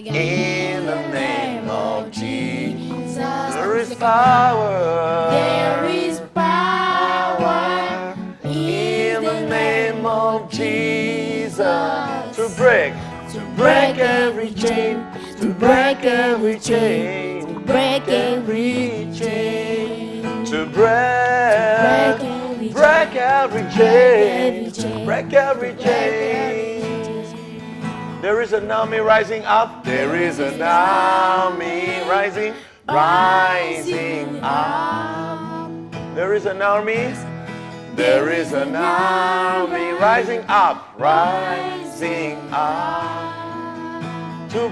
In the name of Jesus, there is power. There is power In the name of Jesus, to break every chain, to break every chain, to break every chain, to break every chain, break every chain. There is an army rising up. There is an army rising up. There is an army. There is an army rising up, to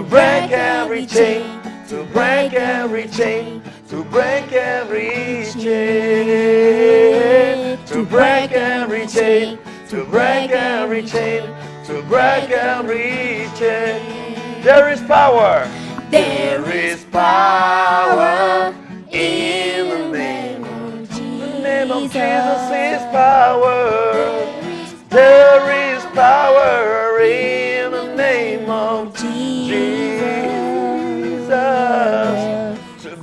break every chain, to break every chain, to break every chain, to break every chain, to break every chain, to break every chain. There is power. There is power in the name. The name of Jesus is power. There is power in the name of Jesus. To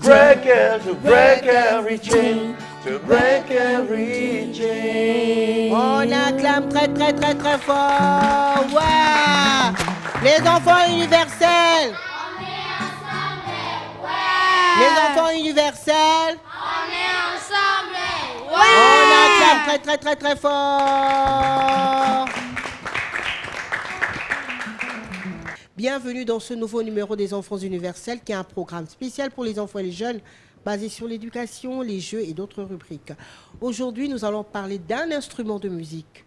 break every chain, to break every chain. On acclame très très très très fort. Ouais. Les enfants universels. On est ensemble, Les enfants universels. On est ensemble, On acclame très très très très fort. Bienvenue dans ce nouveau numéro des Enfants universels qui est un programme spécial pour les enfants et les jeunes basé sur l'éducation, les jeux et d'autres rubriques. Aujourd'hui, nous allons parler d'un instrument de musique.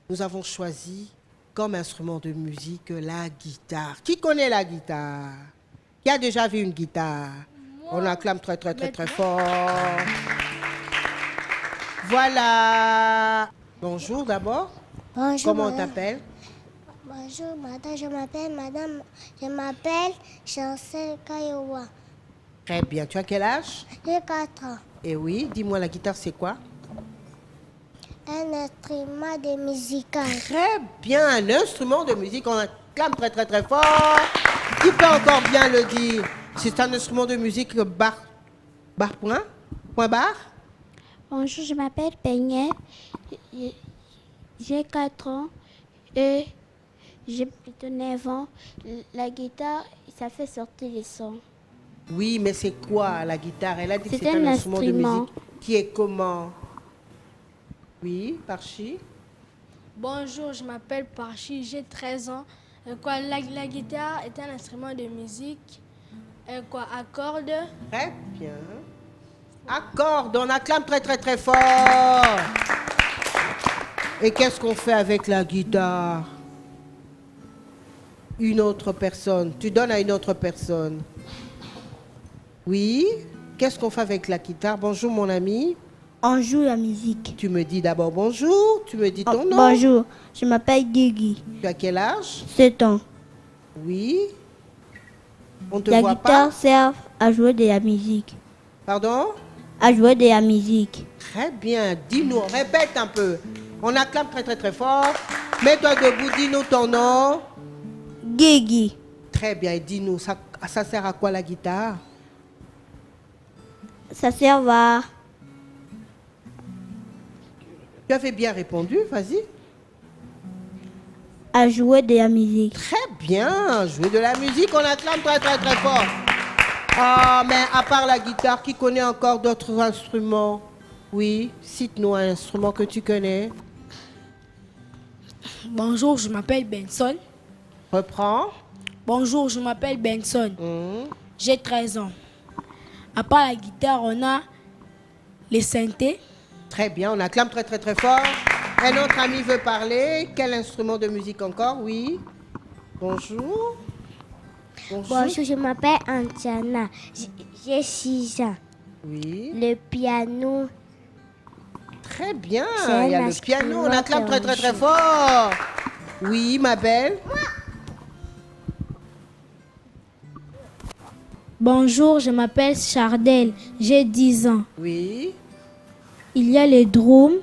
Nous avons choisi comme instrument de musique la guitare. Qui connaît la guitare? Qui a déjà vu une guitare? On acclame très très très très fort. Voilà. Bonjour d'abord. Bonjour. Comment on madame. t'appelle? Bonjour, madame. Je m'appelle Chancel Kayowa. Très bien. Tu as quel âge? J'ai 4 ans. Eh oui, dis-moi, la guitare, c'est quoi? Un instrument de musical. Très bien, un instrument de musique. On acclame très très très fort. Qui peut encore bien le dire? C'est un instrument de musique barre point? Point barre? Bonjour, je m'appelle Peignet, j'ai 4 ans et j'ai plutôt 9 ans. La guitare, ça fait sortir les sons. Oui, mais c'est quoi la guitare? Elle a dit que C'est c'est un un instrument de instrument. musique qui est comment? Oui, Parchi? Bonjour, je m'appelle Parchi, j'ai 13 ans. La guitare est un instrument de musique. Accorde. Très bien. Accorde, on acclame très très très fort. Et qu'est-ce qu'on fait avec la guitare? Une autre personne. Tu donnes à une autre personne. Oui. Qu'est-ce qu'on fait avec la guitare? Bonjour mon ami. On joue la musique. Tu me dis d'abord bonjour. Tu me dis ton nom. Bonjour, je m'appelle Guigui, Tu as quel âge? 7 ans. Oui. On te La voit guitare pas? sert à jouer de la musique. Pardon? À jouer de la musique. Très bien. Dis-nous, répète un peu. On acclame très très très fort. Mets-toi debout, dis-nous ton nom. Guigui, Très bien, et dis-nous, ça sert à quoi la guitare? ça sert à Tu avais bien répondu, vas-y. jouer de la musique. Très bien, jouer de la musique, on acclame très très très fort. Ah, mais à part la guitare, qui connaît encore d'autres instruments? Oui, cite-nous un instrument que tu connais. Bonjour, je m'appelle Benson. Reprends. Bonjour, je m'appelle Benson. Mmh. J'ai 13 ans. À part la guitare, on a les synthés. Très bien, on acclame très très très fort. Un autre ami veut parler. Quel instrument de musique encore? Oui. Bonjour. Bonjour, je m'appelle Antiana. J'ai 6 ans. Oui. Le piano. Très bien. C'est Il y a un le piano. On instrument acclame très très très qu'on fort. Oui, ma belle. Bonjour, je m'appelle Chardel. J'ai 10 ans. Oui. Il y a les drums.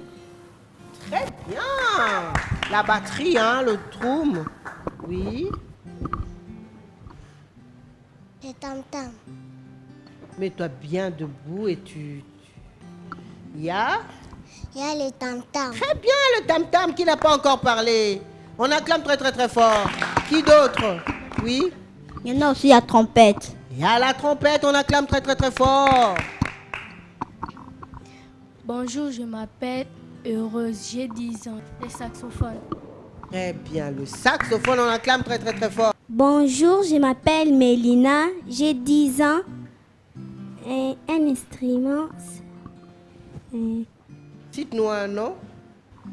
Très bien. La batterie, hein, le drum. Oui. Les tam-tam. Mets-toi bien debout et Il y a Il y a les tam-tam. très bien le tam-tam qui n'a pas encore parlé. On acclame très très très fort. Qui d'autre? Oui. Il y en a aussi la trompette. Il y a la trompette, on acclame très très très fort. Bonjour, je m'appelle Heureuse, j'ai 10 ans. Le saxophone. Très bien, le saxophone, on acclame très très très fort. Bonjour, je m'appelle Mélina, j'ai 10 ans. Et un instrument, Cite-nous un nom,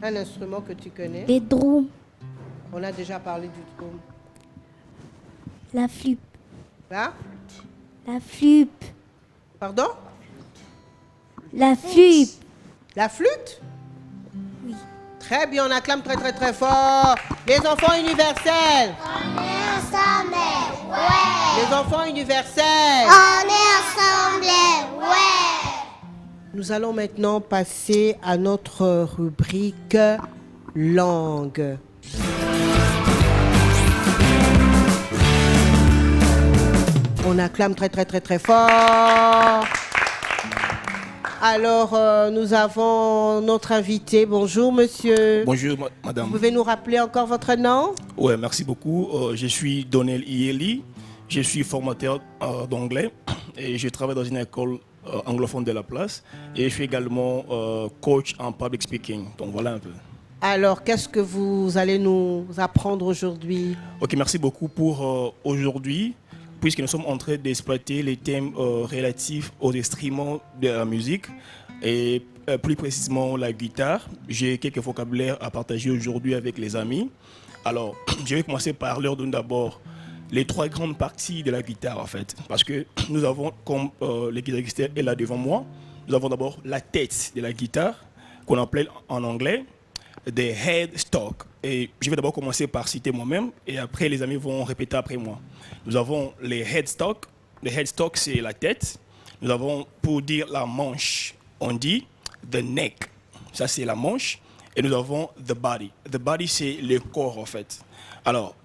un instrument que tu connais. les drums, On a déjà parlé du drum. la flûte, Là? la flûte, Pardon? la flûte. La flûte? Oui. Très bien, on acclame très très très fort. Les enfants universels. On est ensemble, ouais. Les enfants universels. On est ensemble, ouais. Nous allons maintenant passer à notre rubrique langue. On acclame très très très très fort. Alors, nous avons notre invité. Bonjour, monsieur. Bonjour, madame. Vous pouvez nous rappeler encore votre nom? Ouais, merci beaucoup. Je suis Donnel Ieli. Je suis formateur d'anglais et je travaille dans une école anglophone de la place. Et je suis également coach en public speaking. Donc voilà un peu. Alors, qu'est-ce que vous allez nous apprendre aujourd'hui? Ok, merci beaucoup pour aujourd'hui, puisque nous sommes en train d'exploiter les thèmes relatifs aux instruments de la musique et plus précisément la guitare. J'ai quelques vocabulaires à partager aujourd'hui avec les amis. Alors, je vais commencer par leur donner d'abord les trois grandes parties de la guitare en fait, parce que nous avons, comme le guitariste est là devant moi, nous avons d'abord la tête de la guitare qu'on appelle en anglais the headstock. Et je vais d'abord commencer par citer moi-même et après les amis vont répéter après moi. Nous avons les headstock. Le headstock c'est la tête. Nous avons pour dire la manche, on dit the neck. Ça c'est la manche. Et nous avons the body. The body c'est le corps en fait. Alors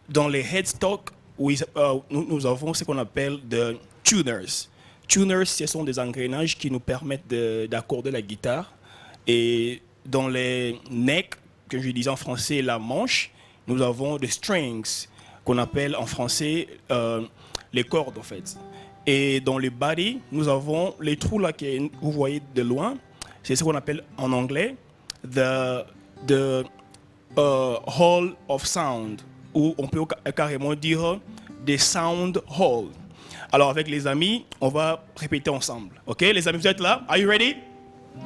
dans les headstock, nous avons ce qu'on appelle the tuners. Tuners, ce sont des engrenages qui nous permettent d'accorder la guitare. Et dans les necks, que je disais en français la manche, nous avons des strings, qu'on appelle en français les cordes en fait. Et dans le body, nous avons les trous là que vous voyez de loin, c'est ce qu'on appelle en anglais the hall of sound, ou on peut carrément dire the sound hall. Alors avec les amis, on va répéter ensemble. Ok, les amis, vous êtes là? Are you ready? Yes.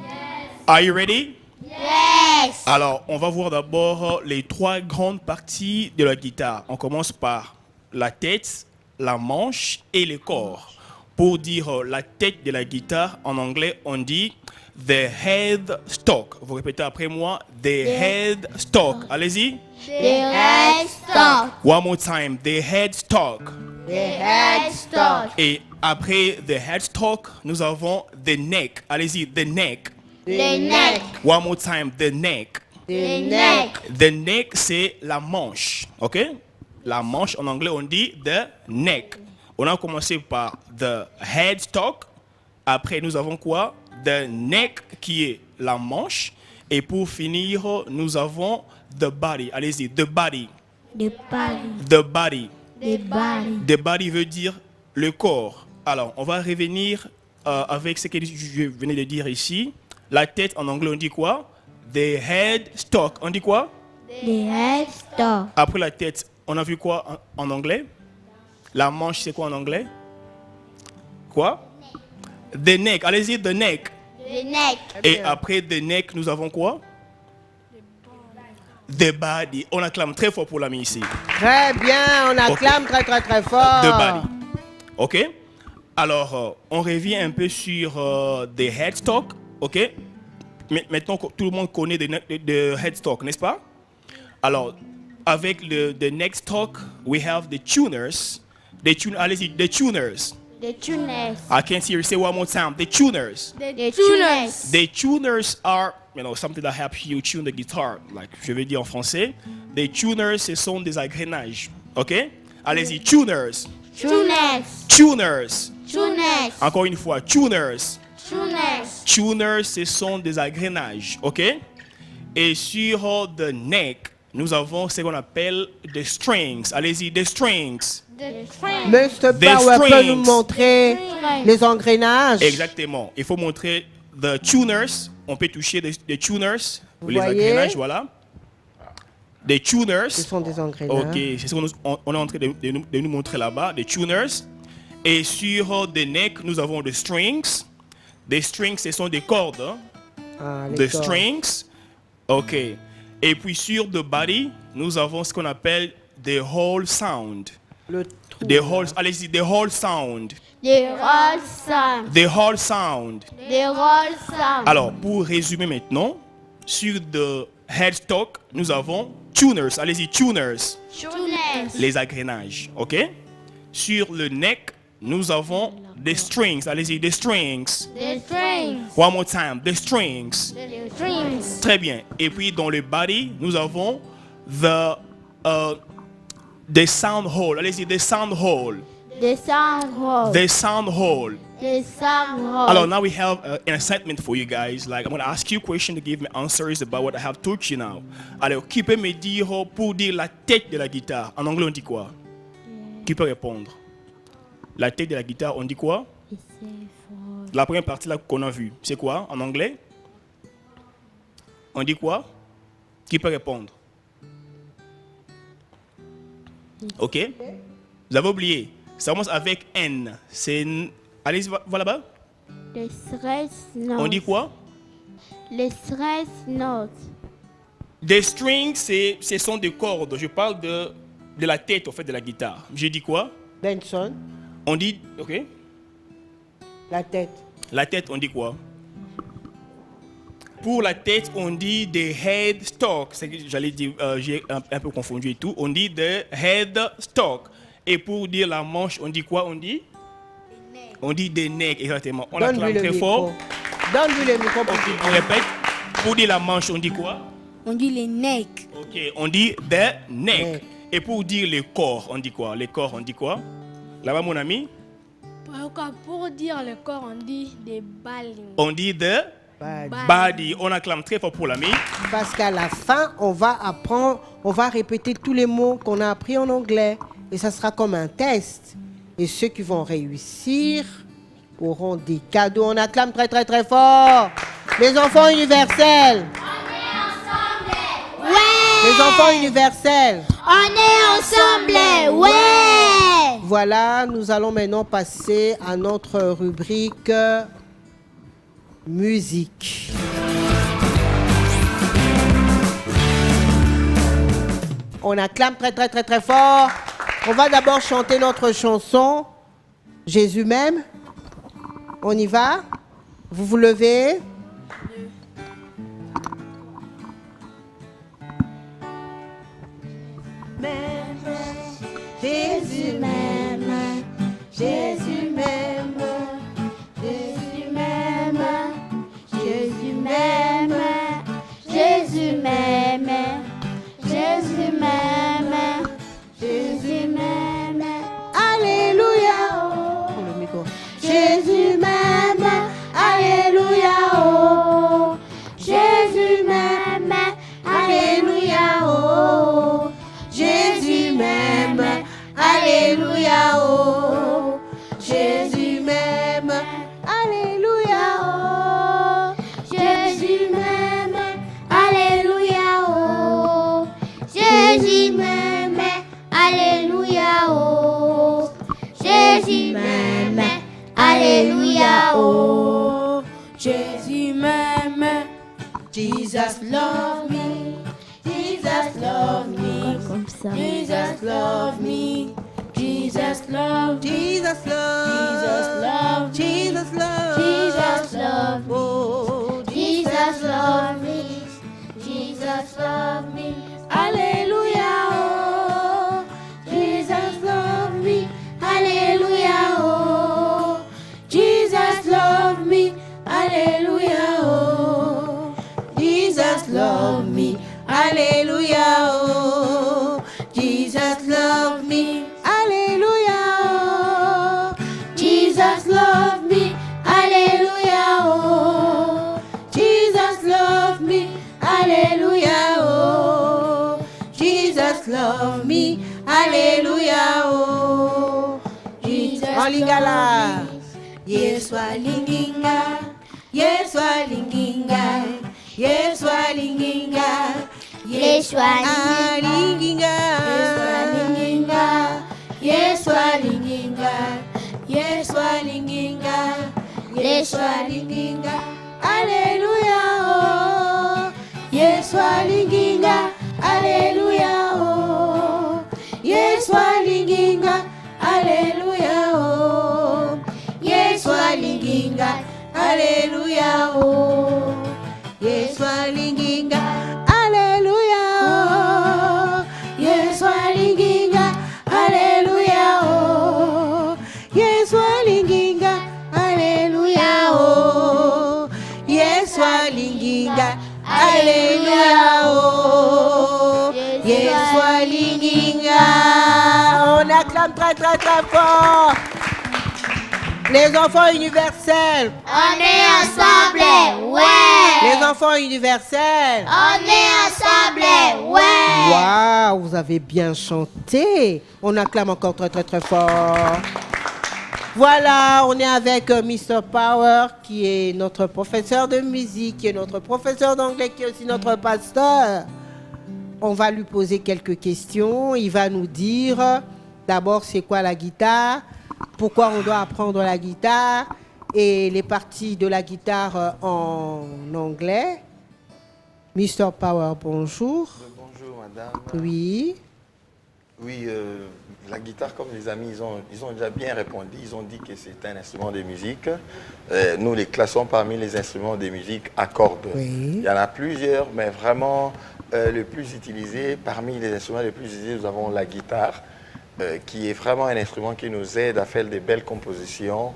Are you ready? Yes. Alors, on va voir d'abord les trois grandes parties de la guitare. On commence par la tête, la manche et le corps. Pour dire la tête de la guitare, en anglais, on dit the headstock. Vous répétez après moi, the headstock. Allez-y. The headstock. One more time, the headstock. The headstock. Et après the headstock, nous avons the neck. Allez-y, the neck. The neck. One more time, the neck. The neck. The neck, c'est la manche, ok? La manche, en anglais, on dit the neck. On a commencé par the headstock. Après, nous avons quoi? The neck, qui est la manche. Et pour finir, nous avons the body. Allez-y, the body. The body. The body. The body. The body veut dire le corps. Alors, on va revenir avec ce que je venais de dire ici. La tête, en anglais, on dit quoi? The headstock. On dit quoi? The headstock. Après la tête, on a vu quoi en anglais? La manche, c'est quoi en anglais? Quoi? The neck. Allez-y, the neck. The neck. Et après the neck, nous avons quoi? The body. On acclame très fort pour l'ami ici. Très bien, on acclame très très très fort. The body. OK? Alors, on revient un peu sur the headstock. OK? Maintenant, tout le monde connaît the headstock, n'est-ce pas? Alors, avec the neckstock, we have the tuners. Allez-y, the tuners. The tuners. I can't hear you say one more time. The tuners. The tuners. The tuners are, something that helps you tune the guitar. Like, je vais dire en français. The tuners, ce sont des agrénages. OK? Allez-y, tuners. Tuners. Tuners. Tuners. Encore une fois, tuners. Tuners. Tuners, ce sont des agrénages, ok? Et sur the neck, nous avons ce qu'on appelle des strings. Allez-y, des strings. Mr. Des Power peut strings. nous montrer les engrenages. Exactement. Il faut montrer the tuners. On peut toucher des tuners. Vous les voyez? agrénages, voilà. Des tuners. Ce sont des engrenages. Ok, c'est ce qu'on est en train de nous montrer là-bas, des tuners. Et sur the neck, nous avons des strings. Des strings, ce sont des cordes. Hein? Ah, les Des cordes. strings. Ok. Et puis sur the body, nous avons ce qu'on appelle the whole sound. Le trou. The whole, allez-y, the whole sound. Des rôles sound. The whole sound. Des rôles sound. Alors, pour résumer maintenant, sur the headstock, nous avons tuners. Allez-y, tuners. Tuners. Les agrénages, ok? Sur le neck, nous avons des strings. Allez-y, des strings. Des strings. One more time, des strings. Des strings. Très bien. Et puis dans le body, nous avons the sound hole. Allez-y, the sound hole. Des sound holes. The sound hole. Des sound holes. Alors, now we have an assignment for you guys. Like, I'm going to ask you a question to give me answers about what I have taught you now. Alors, qui peut me dire pour dire la tête de la guitare? En anglais, on dit quoi? Qui peut répondre? La tête de la guitare, on dit quoi? La première partie là qu'on a vue, c'est quoi en anglais? On dit quoi? Qui peut répondre? Ok? Vous avez oublié. Ça commence avec N. C'est... Allez-y, va là-bas. Les stress notes. On dit quoi? Les stress notes. Des strings, ce sont des cordes. Je parle de la tête, au fait, de la guitare. J'ai dit quoi? Benson, On dit... Ok? la tête. La tête, on dit quoi? Pour la tête, on dit the headstock. C'est que j'allais dire, j'ai un peu confondu et tout. On dit the headstock. Et pour dire la manche, on dit quoi? On dit? On dit the neck, exactement. On Donne-lui acclame le très micro. fort. Donne-lui le micro pour Ok, qu'il on répète. Pour dire la manche, on dit quoi? On dit les necks. Ok, on dit the neck. Neck. Et pour dire le corps, on dit quoi? Les corps, on dit quoi? Là-bas, mon ami? Pour dire le corps, on dit des ballings. On dit the Bad. body. On acclame très fort pour l'ami. Parce qu'à la fin, on va apprendre, on va répéter tous les mots qu'on a appris en anglais. Et ça sera comme un test. Et ceux qui vont réussir auront des cadeaux. On acclame très très très fort. Les enfants universels. Les enfants universels. On est ensemble. Ouais. Voilà, nous allons maintenant passer à notre rubrique musique. On acclame très très très très fort. On va d'abord chanter notre chanson Jésus m'aime. On y va. Vous vous levez. Jésus m'aime, Jésus m'aime, Jésus m'aime, Jésus m'aime. Jésus m'aime. Jésus m'aime. Jésus m'aime. Alléluia. Pour le micro. Jésus m'aime. Alléluia. Oh. Jésus m'aime. Alléluia. Oh. Jésus m'aime, Alléluia. Oh. Jésus m'aime, Alléluia. Oh. Jésus m'aime. Alléluia. Oh. Jésus m'aime. Alléluia. Oh. Jésus m'aime. Alléluia. Oh. Jésus m'aime. Jesus love me. Jesus love me. Comme ça. Jesus love me. Jesus love. Jesus love. Jesus love. Jesus love. Jesus love me. Oh, Jesus love me. Jesus love me. Alléluia. Oh. Jesus love me. Alléluia. Oh. Jesus love me. Alléluia. Oh. Jesus love me. Alléluia. Oh. Jesus love me. Alléluia. Alléluia, oh. En lingala. Yeswa linginga, Yeswa linginga, Yeswa linginga, Yeswa linginga, Yeswa linginga, Yeswa linginga, Yeswa linginga, Alléluia, oh. Yeswa linginga, Alléluia, oh. Yeswa linginga, Alléluia, oh. Yeswa linginga, Alléluia, oh. Yeswa linginga, Alléluia, oh. Yeswa linginga, Alléluia, oh. Yeswa linginga, Alléluia, oh. Yeswa linginga, Alléluia, oh. Yeswa linginga. On acclame très très très fort. Les enfants universels. On est ensemble, ouais. Les enfants universels. On est ensemble, ouais. Waouh, vous avez bien chanté. On acclame encore très très très fort. Voilà, on est avec Mr. Power, qui est notre professeur de musique, qui est notre professeur d'anglais, qui est aussi notre pasteur. On va lui poser quelques questions. Il va nous dire d'abord c'est quoi la guitare, pourquoi on doit apprendre la guitare et les parties de la guitare en anglais. Mr. Power, bonjour. Bonjour madame. Oui. Oui, la guitare, comme les amis, ils ont déjà bien répondu. Ils ont dit que c'est un instrument de musique. Nous les classons parmi les instruments de musique à cordes. Oui. Il y en a plusieurs, mais vraiment le plus utilisé, parmi les instruments les plus utilisés, nous avons la guitare, qui est vraiment un instrument qui nous aide à faire des belles compositions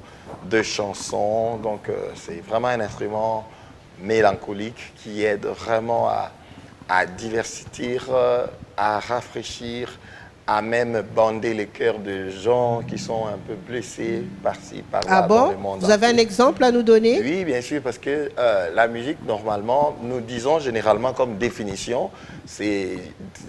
de chansons. Donc c'est vraiment un instrument mélancolique qui aide vraiment à diversifier, à rafraîchir, à même bander les cœurs de gens qui sont un peu blessés par-ci, par-là dans le monde. Vous avez un exemple à nous donner? Oui, bien sûr, parce que la musique, normalement, nous disons généralement comme définition, c'est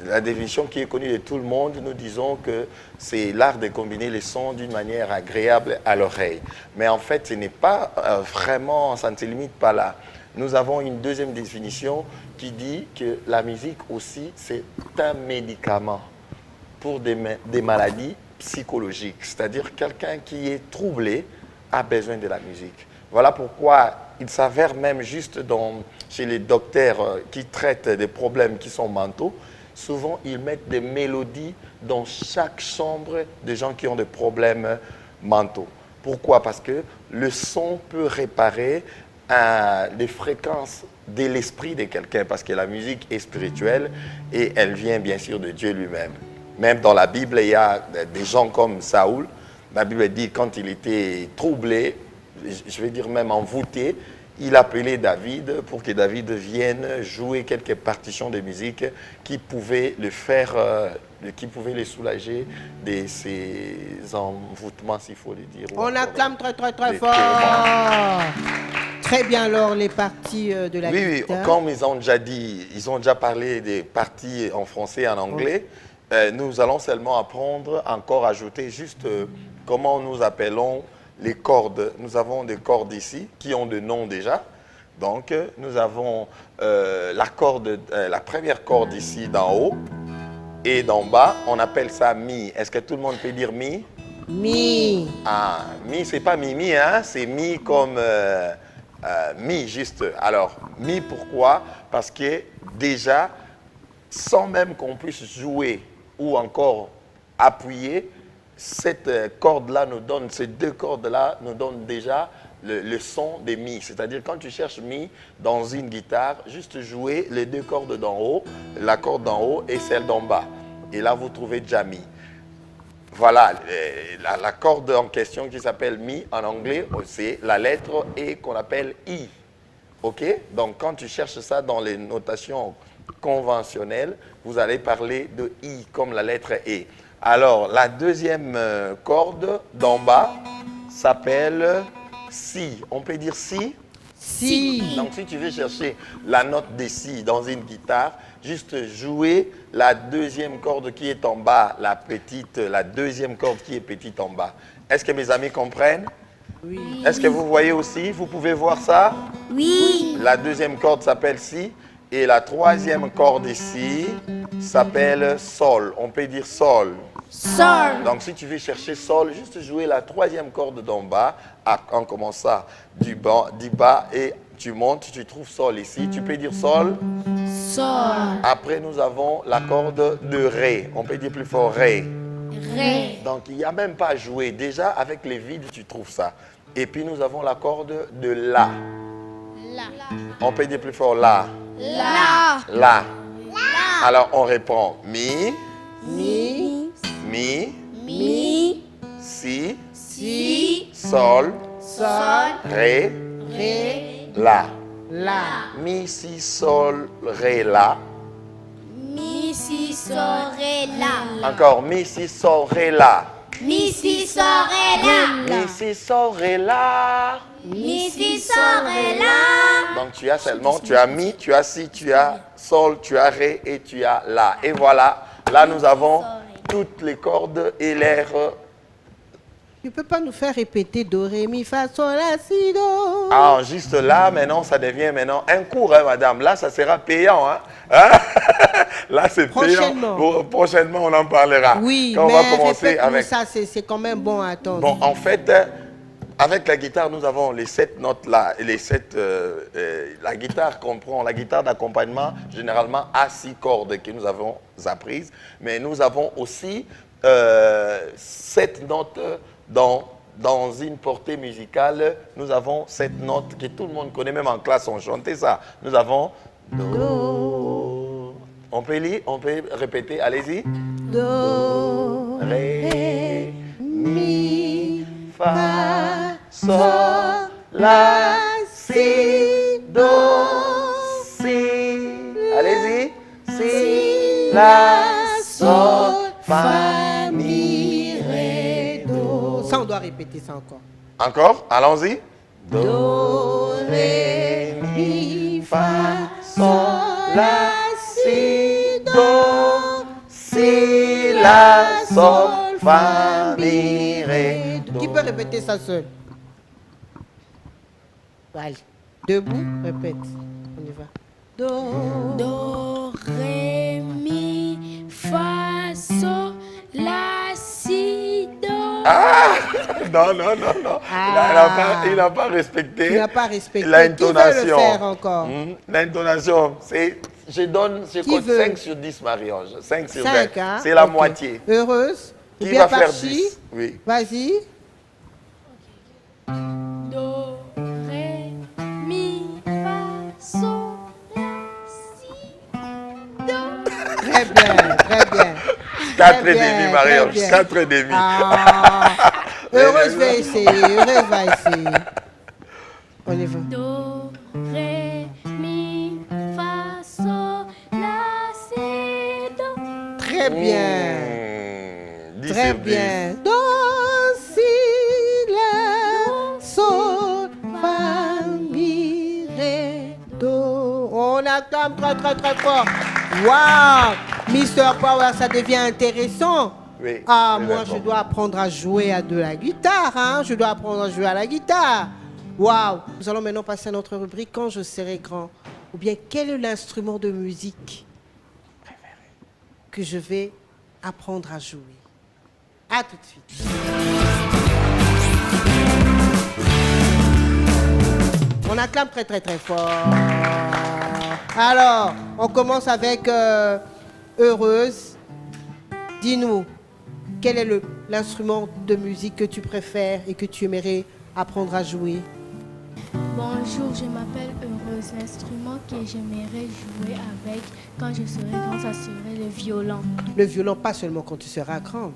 la définition qui est connue de tout le monde, nous disons que c'est l'art de combiner les sons d'une manière agréable à l'oreille. Mais en fait, ce n'est pas vraiment, ça ne se limite pas là. Nous avons une deuxième définition qui dit que la musique aussi, c'est un médicament pour des maladies psychologiques. C'est-à-dire quelqu'un qui est troublé a besoin de la musique. Voilà pourquoi il s'avère même juste chez les docteurs qui traitent des problèmes qui sont mentaux, souvent ils mettent des mélodies dans chaque chambre des gens qui ont des problèmes mentaux. Pourquoi? Parce que le son peut réparer les fréquences de l'esprit de quelqu'un, parce que la musique est spirituelle et elle vient bien sûr de Dieu lui-même. Même dans la Bible, il y a des gens comme Saoul. La Bible dit quand il était troublé, je vais dire même envoûté, il appelait David pour que David vienne jouer quelques partitions de musique qui pouvaient le faire, qui pouvaient le soulager de ses envoûtements, s'il faut le dire. On acclame très très très fort. Très bien alors les parties de la guitare. Oui, comme ils ont déjà dit, ils ont déjà parlé des parties en français et en anglais. Nous allons seulement apprendre, encore ajouter juste comment nous appelons les cordes. Nous avons des cordes ici qui ont des noms déjà. Donc, nous avons la première corde ici d'en haut et d'en bas. On appelle ça mi. Est-ce que tout le monde peut dire mi? Mi. Ah, mi, c'est pas mimi, hein? C'est mi comme mi, juste. Alors, mi, pourquoi? Parce que déjà, sans même qu'on puisse jouer ou encore appuyer, cette corde-là nous donne, ces deux cordes-là nous donnent déjà le son des mi. C'est-à-dire quand tu cherches mi dans une guitare, juste jouer les deux cordes d'en haut, la corde d'en haut et celle d'en bas. Et là, vous trouvez déjà mi. Voilà, la corde en question qui s'appelle mi en anglais, c'est la lettre E qu'on appelle I. OK? Donc quand tu cherches ça dans les notations conventionnelles, vous allez parler de I comme la lettre E. Alors, la deuxième corde d'en bas s'appelle Si. On peut dire Si? Si. Donc, si tu veux chercher la note de Si dans une guitare, juste jouer la deuxième corde qui est en bas, la deuxième corde qui est petite en bas. Est-ce que mes amis comprennent? Oui. Est-ce que vous voyez aussi? Vous pouvez voir ça? Oui. La deuxième corde s'appelle si et la troisième corde ici s'appelle sol. On peut dire sol. Sol. Donc si tu veux chercher sol, juste jouer la troisième corde d'en bas en commençant du bas et tu montes, tu trouves sol ici. Tu peux dire sol. Sol. Après nous avons la corde de ré. On peut dire plus fort ré. Ré. Donc il n'y a même pas à jouer. Déjà avec les vides tu trouves ça. Et puis nous avons la corde de la. La. On peut dire plus fort la. La. La. Alors on répond mi, Mi, mi, Mi. si, Si. sol, sol, ré, ré, la. la. Mi, si, sol, ré, la. Mi. Si. Sol. Ré. La. Encore mi, si, sol, ré, la. Mi. Si. Sol. Ré. La. Mi, si, sol, ré, la. Mi. Si. Sol. Ré. La. Donc tu as seulement, tu as mi, tu as si, tu as sol, tu as ré et tu as la. Et voilà, là nous avons toutes les cordes et l'air. Tu peux pas nous faire répéter do, ré, mi, fa, sol, la, si, do. Ah, juste là, maintenant, ça devient maintenant un cours, hein, madame. Là, ça sera payant. Hein? Hein? Là, c'est payant. Prochainement. Prochainement, on en parlera. Oui, quand mais on va commencer répète-nous avec. ça, c'est quand même bon à attendre. Bon, en fait, avec la guitare, nous avons les 7 notes là. Et les 7, la guitare comprend, la guitare d'accompagnement, généralement à 6 cordes que nous avons apprises. Mais nous avons aussi 7 notes dans une portée musicale. Nous avons 7 notes que tout le monde connaît, même en classe, on chantait ça. Nous avons Do. On peut lire, on peut répéter, allez-y. Do, Ré, mi, fa, sol, la, si, do, si. Allez-y. Si, la, sol, fa, mi, ré, do. Ça, on doit répéter ça encore. Encore, allons-y. Do, ré, mi, fa, sol, la, si, do, si, la, sol, fa, mi, ré, do. Qui peut répéter ça seul? Allez, debout, répète. On y va. Do, Do, ré, mi, fa, sol, la, si, do. Ah! Non, non, non, non. Il n'a pas respecté. Tu n'as pas respecté. L'intonation. Qui veut le faire encore? L'intonation, c'est. Je Qui compte veut? 5 sur 10, Marie-Ange. 5 sur 10. 5, hein? C'est la Ok. moitié. Heureuse? Ou Qui bien va faire Parchi? 10? Oui. Vas-y. Do, ré, mi, fa, sol, la, si, do. Très bien, très bien. 4 Très et bien, demi, Marie-Ange. très bien. 4 et demi. Ah, heureuse va essayer, heureuse va essayer. On y va. Do, ré, mi, fa, sol, la, si, do. Très bien, 10 très sur 10. bien. Do, si, la, sol, fa, mi, ré, do. On acclame très, très, très fort. Waouh, Mister Power, ça devient intéressant. Oui, Ah, c'est moi, d'accord. je dois apprendre à jouer à de la guitare, hein. Je dois apprendre à jouer à la guitare. Waouh. Nous allons maintenant passer à notre rubrique Quand je serai grand. Ou bien, quel est l'instrument de musique que je vais apprendre à jouer? À tout de suite. On acclame très, très, très fort. Alors, on commence avec Heureuse. Dis-nous, quel est l'instrument de musique que tu préfères et que tu aimerais apprendre à jouer? Bonjour, je m'appelle Heureuse. L'instrument que j'aimerais jouer avec quand je serai grande, ça serait le violon. Le violon, pas seulement quand tu seras grand.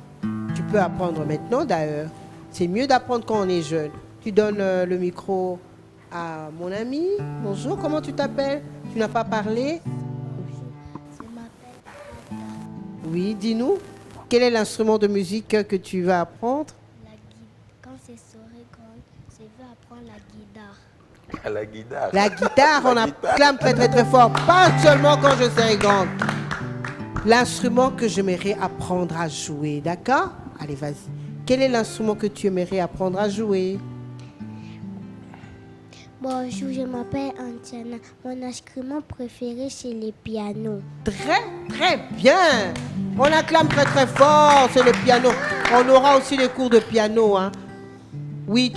Tu peux apprendre maintenant d'ailleurs. C'est mieux d'apprendre quand on est jeune. Tu donnes le micro à mon ami. Bonjour, comment tu t'appelles? Tu n'as pas parlé? Je m'appelle Oui, dis-nous. Quel est l'instrument de musique que tu vas apprendre? la guitare. Quand je serai grande, je vais apprendre la guitare. La guitare. La guitare, on La guitare. acclame très très très fort. Pas seulement quand je serai grande. L'instrument que j'aimerais apprendre à jouer, d'accord? Allez, vas-y. Quel est l'instrument que tu aimerais apprendre à jouer? Bonjour, je m'appelle Antiana. Mon instrument préféré, c'est le piano. Très très bien. On acclame très très fort, c'est le piano. On aura aussi des cours de piano, hein. Oui,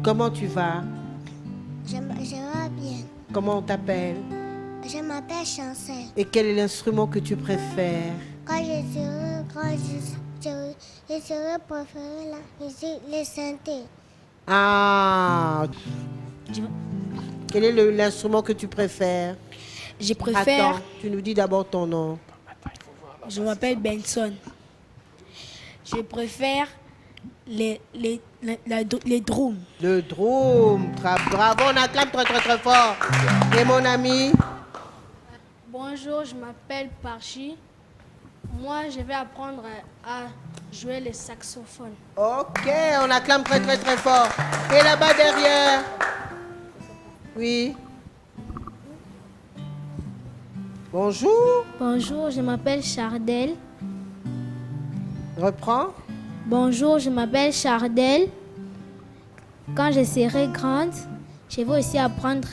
Comment tu vas? Je vais bien. Comment on t'appelle? Je m'appelle Chancel. Et quel est l'instrument que tu préfères? Quand je serai grand, je serai préféré la musique, les synthés. Ah. Quel est l'instrument que tu préfères? Je préfère, Attends, tu nous dis d'abord ton nom. je m'appelle Benson. Je préfère les drums. Le drum. Bravo, on acclame très très très fort. Et mon ami? Bonjour, je m'appelle Parchi. Moi, je vais apprendre à jouer le saxophone. Ok, on acclame très très très fort. Et là-bas derrière? Oui. Bonjour. Bonjour, je m'appelle Chardel. Reprends. Bonjour, je m'appelle Chardel. Quand je serai grande, je vais aussi apprendre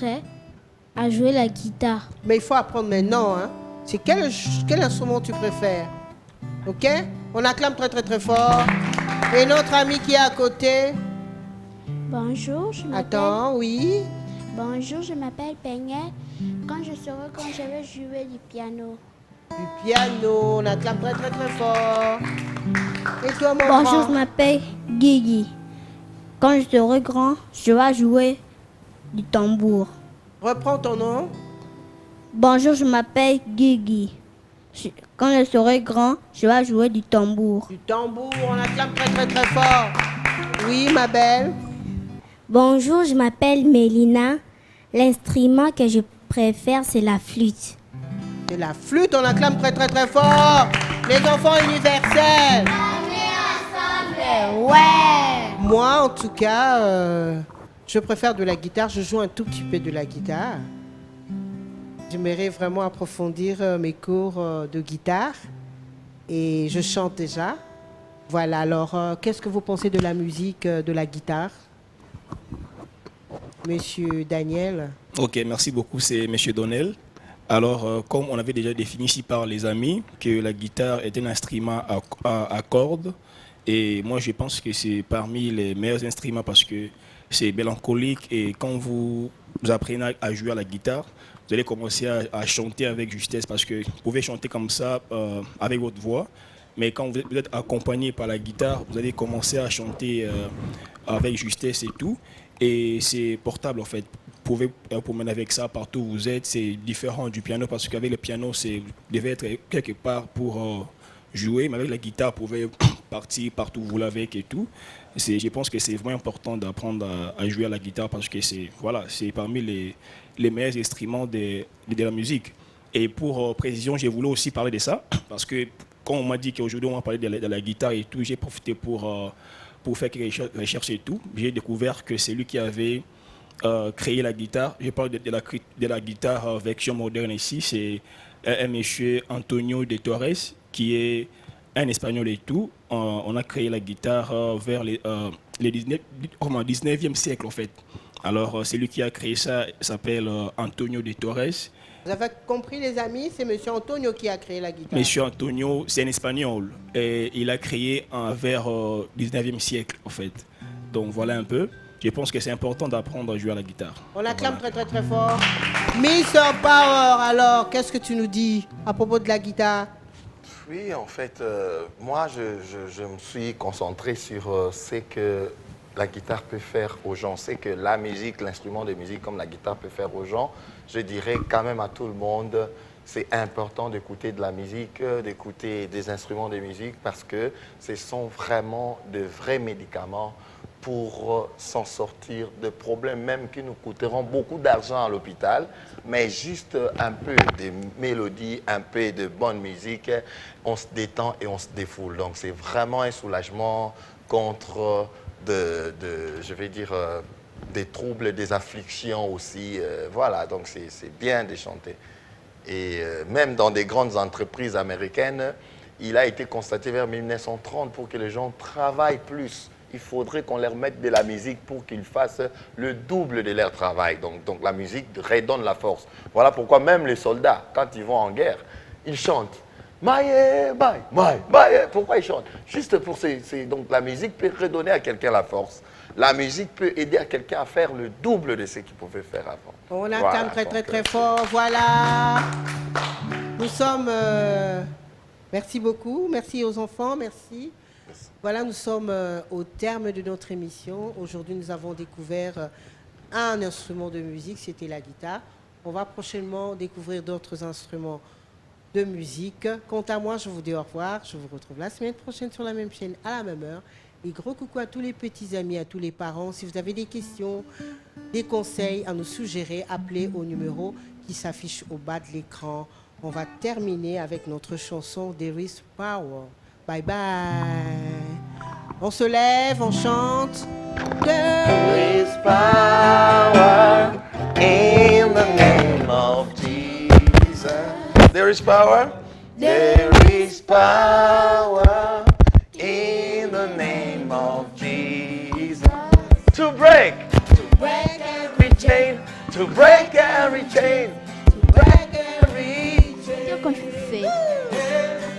à jouer la guitare. Mais il faut apprendre maintenant, hein. C'est quel instrument tu préfères? Ok? On acclame très très très fort. Et notre ami qui est à côté? Bonjour, je m'appelle. Attends, oui. Bonjour, je m'appelle Peignet. Quand je vais jouer du piano. Du piano, on acclame très très très fort. Et toi, mon Bonjour, grand? je m'appelle Guigui. Quand je serai grand, je vais jouer du tambour. Reprends ton nom. Bonjour, je m'appelle Guigui. Quand je serai grand, je vais jouer du tambour. Du tambour, on acclame très très très fort. Oui, ma belle. Bonjour, je m'appelle Mélina. L'instrument que je préfère, c'est la flûte. Et la flûte, on acclame très très très fort. Les enfants universels. Ouais. Moi, en tout cas, je préfère de la guitare. Je joue un tout petit peu de la guitare. J'aimerais vraiment approfondir mes cours de guitare. Et je chante déjà. Voilà, alors, qu'est-ce que vous pensez de la musique, de la guitare? Monsieur Daniel. Ok, merci beaucoup, c'est Monsieur Donnel. Alors, comme on avait déjà défini ici par les amis, que la guitare est un instrument à cordes, et moi je pense que c'est parmi les meilleurs instruments parce que c'est mélancolique et quand vous apprenez à jouer à la guitare, vous allez commencer à chanter avec justesse parce que vous pouvez chanter comme ça avec votre voix, mais quand vous êtes accompagné par la guitare, vous allez commencer à chanter avec justesse et tout. Et c'est portable en fait. Vous pouvez promener avec ça partout où vous êtes. C'est différent du piano parce qu'avec le piano, vous devez être quelque part pour jouer. Mais avec la guitare, vous pouvez partir partout où vous l'avez et tout. Je pense que c'est vraiment important d'apprendre à jouer à la guitare parce que c'est parmi les meilleurs instruments de la musique. Et pour précision, j'ai voulu aussi parler de ça parce que quand on m'a dit qu'aujourd'hui on va parler de la guitare et tout, j'ai profité pour faire quelques recherches et tout. J'ai découvert que c'est lui qui avait créé la guitare. Je parle de la guitare version moderne ici. C'est un monsieur Antonio de Torres qui est un Espagnol et tout. On a créé la guitare vers le 19e siècle en fait. Alors c'est lui qui a créé ça. Il s'appelle Antonio de Torres. Vous avez compris les amis, c'est monsieur Antonio qui a créé la guitare. Monsieur Antonio, c'est un Espagnol. Et il a créé vers le 19e siècle, en fait. Donc voilà un peu. Je pense que c'est important d'apprendre à jouer à la guitare. On acclame très très très fort. Mr. Power, alors, qu'est-ce que tu nous dis à propos de la guitare? Oui, en fait, moi, je me suis concentré sur ce que la guitare peut faire aux gens. C'est que la musique, l'instrument de musique comme la guitare peut faire aux gens. Je dirais quand même à tout le monde, c'est important d'écouter de la musique, d'écouter des instruments de musique parce que ce sont vraiment de vrais médicaments pour s'en sortir de problèmes même qui nous coûteront beaucoup d'argent à l'hôpital, mais juste un peu de mélodie, un peu de bonne musique, on se détend et on se défoule. Donc c'est vraiment un soulagement contre je vais dire, des troubles, des afflictions aussi. Voilà, donc c'est bien de chanter. Et même dans des grandes entreprises américaines, il a été constaté vers 1930 pour que les gens travaillent plus. Il faudrait qu'on leur mette de la musique pour qu'ils fassent le double de leur travail. Donc la musique redonne la force. Voilà pourquoi même les soldats, quand ils vont en guerre, ils chantent. Maïe, maïe, maïe, maïe. Pourquoi ils chantent? Juste pour donc la musique peut redonner à quelqu'un la force. La musique peut aider à quelqu'un à faire le double de ce qu'il pouvait faire avant. On acclame très fort. Voilà. Nous sommes... Merci beaucoup. Merci aux enfants. Merci. Voilà, nous sommes au terme de notre émission. Aujourd'hui, nous avons découvert un instrument de musique, c'était la guitare. On va prochainement découvrir d'autres instruments de musique. Quant à moi, je vous dis au revoir. Je vous retrouve la semaine prochaine sur la même chaîne, à la même heure. Et gros coucou à tous les petits amis, à tous les parents. Si vous avez des questions, des conseils à nous suggérer, appelez au numéro qui s'affiche au bas de l'écran. On va terminer avec notre chanson There is Power. Bye bye. On se lève, on chante. There is power in the name of Jesus. There is power. There is power in the name of Jesus. To break every chain. To break every chain. To break every chain. Quand je fais.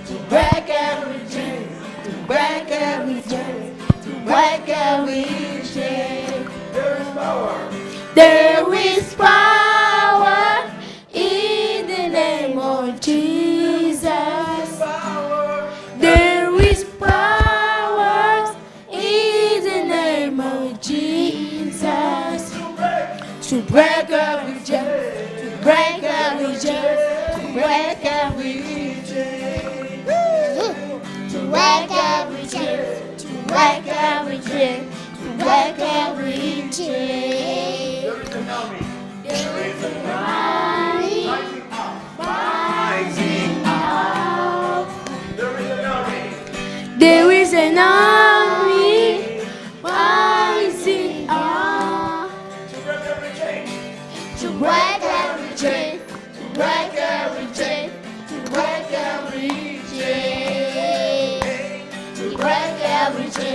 To break every chain. To break every chain. To break every chain. There is power. There is power in the name of Jesus. There is power in the name of Jesus. To break every chain, to break every chain, to break every chain. To break every chain, to break every chain, to break every chain. There is an Rising up. There is an army rising up. To break every chain, to break every chain, to break every chain, to break every chain.